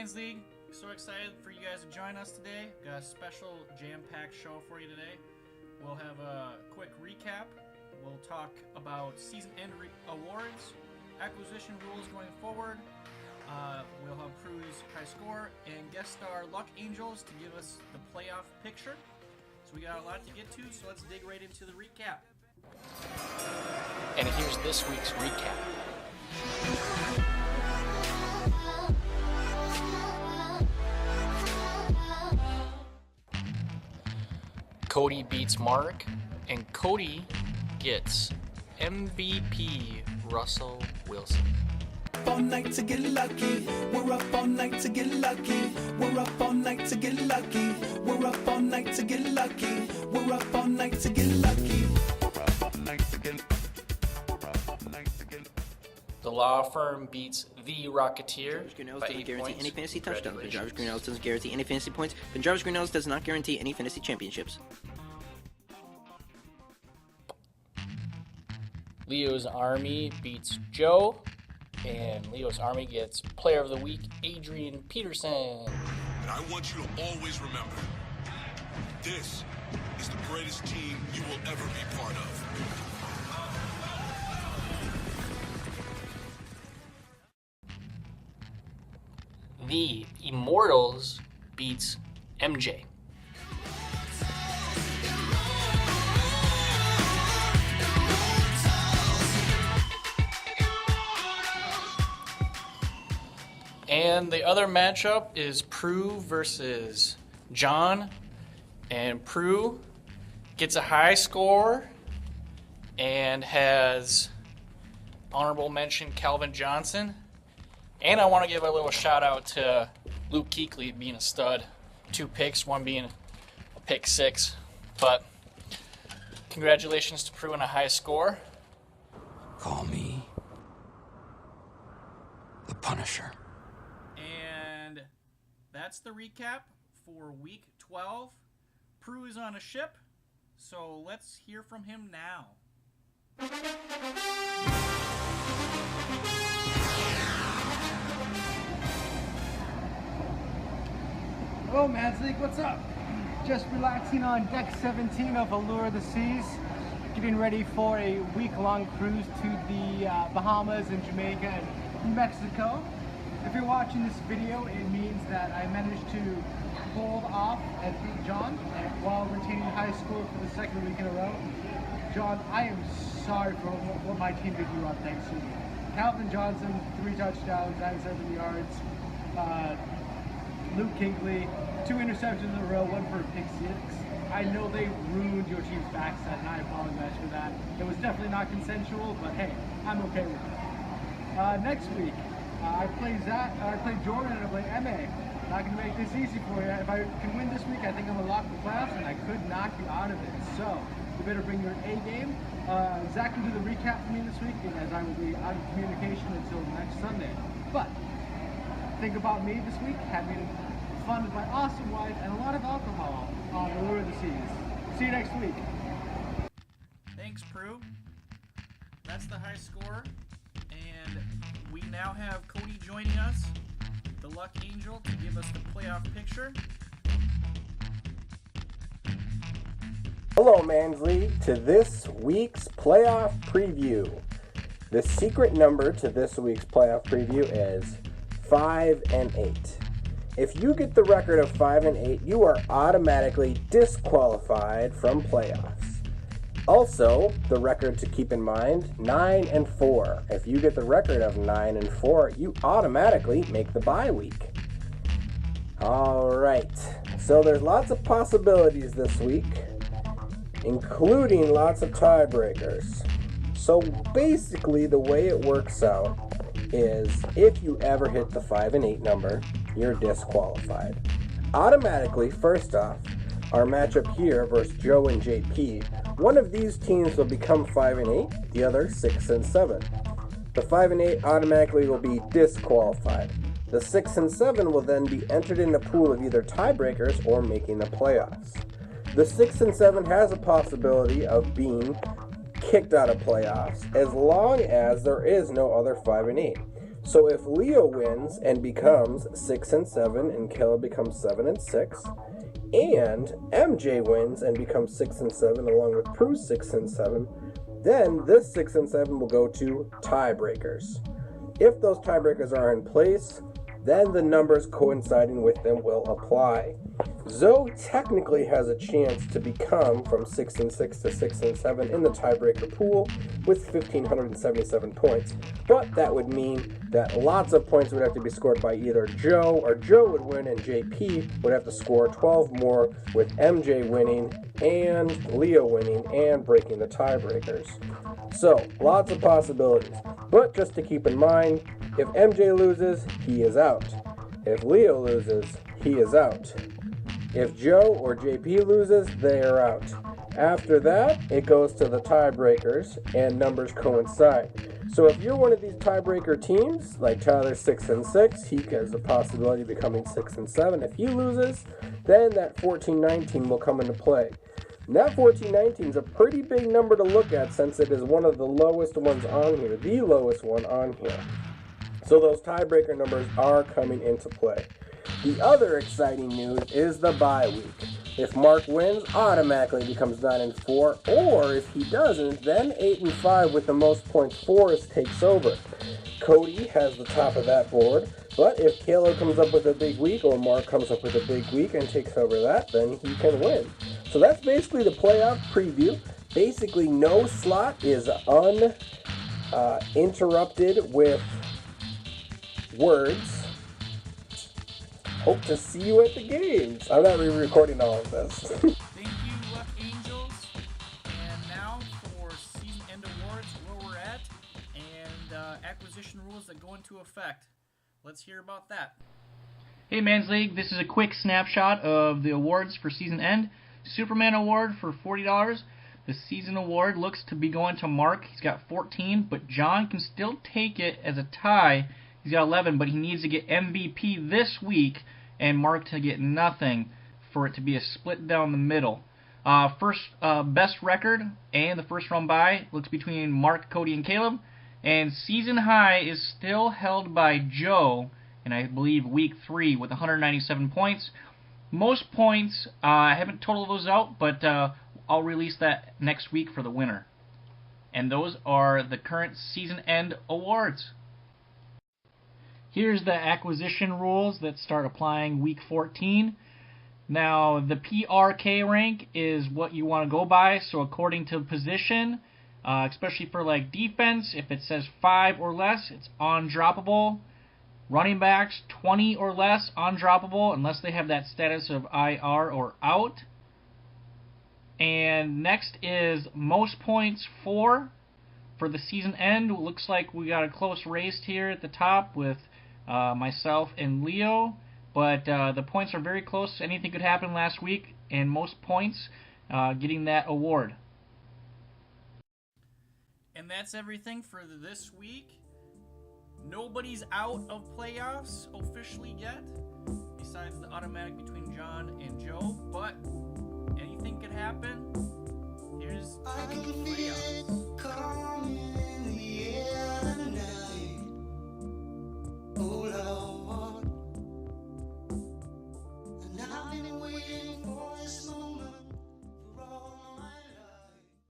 Man's League. So excited for you guys to join us today. Got a special jam-packed show for you today. We'll have a quick recap. We'll talk about season end awards, acquisition rules going forward. We'll have Prue's high score and guest star Luck Angels to give us the playoff picture. So we got a lot to get to, so let's dig right into the recap. And here's this week's recap. Cody beats Mark, and Cody gets MVP Russell Wilson. All night to get lucky. We're up all night to get lucky. We're up all night to get lucky. We're up all night to get lucky. We're up all night to get lucky. The law firm beats the Rocketeer Jarvis Green Ellis by doesn't 8 guarantee points. any fantasy touchdowns, but Jarvis Congratulations. Green Ellis doesn't guarantee any fantasy points, but Jarvis Green Ellis does not guarantee any fantasy championships. Leo's Army beats Joe, and Leo's Army gets Player of the Week, Adrian Peterson. And I want you to always remember, this is the greatest team you will ever be part of. The Immortals beats MJ. And the other matchup is Prue versus John. And Prue gets a high score and has honorable mention Calvin Johnson. And I want to give a little shout out to Luke Kuechly being a stud. 2 picks, one being a pick 6. But congratulations to Prue on a high score. Call me the Punisher. And that's the recap for week 12. Prue is on a ship, so let's hear from him now. Hello, Man's League, what's up? Just relaxing on deck 17 of Allure of the Seas, getting ready for a week-long cruise to the Bahamas and Jamaica and New Mexico. If you're watching this video, it means that I managed to hold off and beat John while retaining high score for the second week in a row. John, I am sorry for what my team did you on Thanksgiving. Calvin Johnson, 3 touchdowns, 97 yards. Luke Kuechly, 2 interceptions in a row, 1 for a pick 6. I know they ruined your team's backside, and I apologize for that. It was definitely not consensual, but hey, I'm okay with it. Next week, I play Jordan, and I play MA. Not going to make this easy for you. If I can win this week, I think I'm going to lock the playoffs, and I could knock you out of it. So, you better bring your A game. Zach can do the recap for me this week, as I will be out of communication until next Sunday. But, think about me this week, having fun with my awesome wife and a lot of alcohol on Allure of the Seas. See you next week. Thanks, Prue. That's the high score. And we now have Cody joining us, the Luck Angel, to give us the playoff picture. Hello, Man's League, to this week's playoff preview. The secret number to this week's playoff preview is 5 and 8. If you get the record of 5 and 8, you are automatically disqualified from playoffs. Also, the record to keep in mind, 9 and 4. If you get the record of 9 and 4, you automatically make the bye week. Alright, so there's lots of possibilities this week, including lots of tiebreakers. So basically the way it works out is if you ever hit the 5 and 8 number, you're disqualified. Automatically, first off, our matchup here versus Joe and JP, one of these teams will become 5 and 8, the other 6 and 7. The 5 and 8 automatically will be disqualified. The 6 and 7 will then be entered in the pool of either tiebreakers or making the playoffs. The 6 and 7 has a possibility of being kicked out of playoffs as long as there is no other 5 and 8. So if Leo wins and becomes 6-7 and Caleb becomes 7-6, and MJ wins and becomes 6-7 along with Prue's 6-7, then this 6-7 will go to tiebreakers. If those tiebreakers are in place, then the numbers coinciding with them will apply. Zoe technically has a chance to become from 6-6 to 6-7 in the tiebreaker pool with 1,577 points. But that would mean that lots of points would have to be scored by either Joe, or Joe would win and JP would have to score 12 more, with MJ winning and Leo winning and breaking the tiebreakers. So, lots of possibilities. But just to keep in mind, if MJ loses, he is out. If Leo loses, he is out. If Joe or JP loses, they are out. After that, it goes to the tiebreakers, and numbers coincide. So if you're one of these tiebreaker teams, like Tyler's 6-6, he has a possibility of becoming 6-7. If he loses, then that 14-19 will come into play. And that 14-19 is a pretty big number to look at, since it is one of the lowest ones on here, the lowest one on here. So those tiebreaker numbers are coming into play. The other exciting news is the bye week. If Mark wins, automatically becomes 9-4, or if he doesn't, then 8-5 with the most points. Forrest takes over. Cody has the top of that board, but if Caleb comes up with a big week, or Mark comes up with a big week and takes over that, then he can win. So that's basically the playoff preview. Basically, no slot is uninterrupted with words. Hope to see you at the games. I'm not re-recording all of this. Thank you, Luck Angels. And now for season end awards, where we're at, and acquisition rules that go into effect. Let's hear about that. Hey, Man's League. This is a quick snapshot of the awards for season end. Superman Award for $40. The season award looks to be going to Mark. He's got 14, but John can still take it as a tie. He's got 11, but he needs to get MVP this week, and Mark to get nothing for it to be a split down the middle. First best record and the first round bye looks between Mark, Cody, and Caleb. And season high is still held by Joe, and I believe week 3 with 197 points. Most points, I haven't totaled those out, but I'll release that next week for the winner. And those are the current season end awards. Here's the acquisition rules that start applying week 14. Now, the PRK rank is what you want to go by, so according to position, especially for like defense, if it says 5 or less, it's undroppable. Running backs, 20 or less, undroppable, unless they have that status of IR or out. And next is most points 4 for the season end. It looks like we got a close race here at the top with myself and Leo, but the points are very close. Anything could happen last week, and most points getting that award. And that's everything for this week. Nobody's out of playoffs officially yet, besides the automatic between John and Joe, but anything could happen.